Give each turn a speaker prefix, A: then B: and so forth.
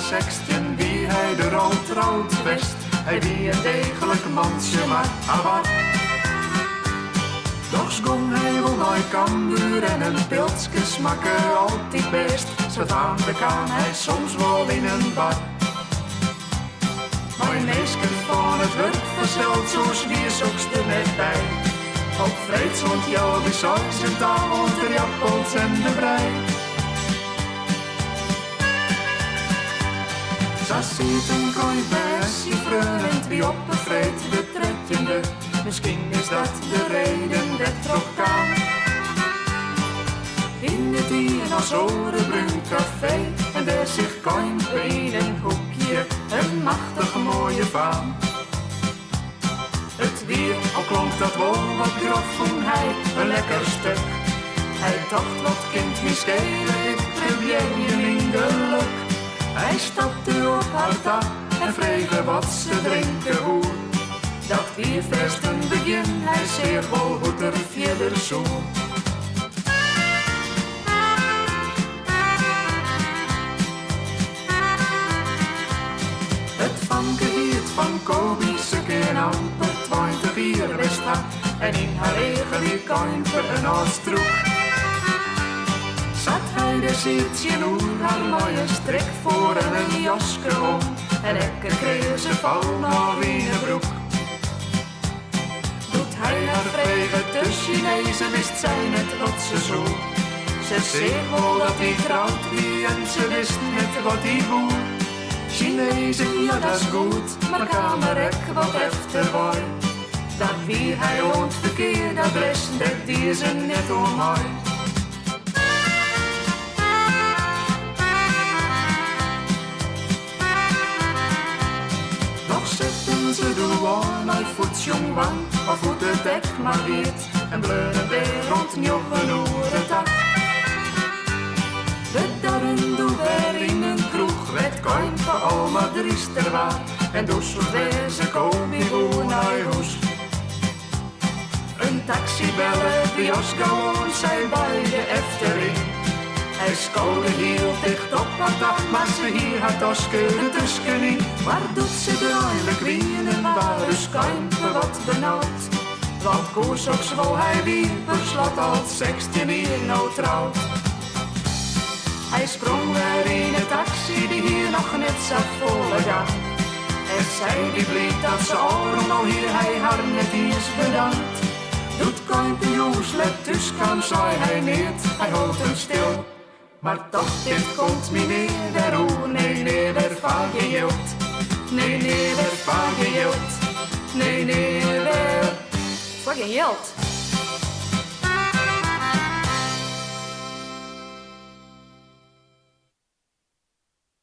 A: 16 wie hij de rood trouwt best. Hij wie een degelijk mansje, maar wat. Doch gong hij wel naar Cambuur en een pilsje smakken altijd best. Zo aan de kan hij soms wel in een bar. Maar een meisje van het werk verstelt, zoals wie zoeks er net bij. Op Vreedzond, jou die zoiets en taal, de jappels en de brei. Zo ziet een kooi besje vreugd wie op een vreed betrekkende. Misschien is dat de reden dat trok kan. In het hier als Orenbrun café en daar zich koin in een hoekje een machtig mooie vaan. Het weer, al klonk dat wel wat grof, vond hij een lekker stuk. Hij dacht wat kind me schelen, ik probeer je in de luk. Hij stapte op haar dak en vreeg wat ze drinken hoe. Dat weer first een begin, hij zeer wel hoe er verder zo. Het vangeheerd van Kobi, ze keer amper 20 jaar wist had. En in haar eigen weer kuimper een oostroek. Zat hij de zieltje hoe haar mooie strik voor en een jaske om. En lekker kreeg ze val naar wienenbroek. Hij haar vregen de Chinezen wist zij net wat ze zoekt. Ze zei wel dat hij trouwt wie en ze wist net wat hij voelt. Chinezen, ja dat is goed, maar kamerek wat efter was. Dat wie hij woont verkeerd adres, dat die ze net om mij. Nog zetten ze de wal naar voetjong wand, of hoe de dek maar weet, en bleuren weer rond njochen oer het dak. De darren doe weer in een kroeg, werd koin van oma driester waar, en dus weer ze Kobi woe naar huis. Een taxi bellen, die als gewoon zij bij de Efteling. Hij scoorde heel dicht op haar dag, maar ze hier had als keuren tussenin. Waar doet ze de eigenlijk wie en waar is kuimper wat benauwd? Want koers ook zo hij wie, beslot al 16 jaar nou trouwt. Hij sprong weer in een taxi die hier nog net zat volle gang. En zij die bleek dat ze allemaal hier hij haar net eens bedankt. Doet kuimper jongens, let dus kan, zei hij niet, hij houdt hem stil. Maar toch, dit komt me neer, der oe, nee, weer van gejild. Nee, weer van gejild. Nee, weer van gejild.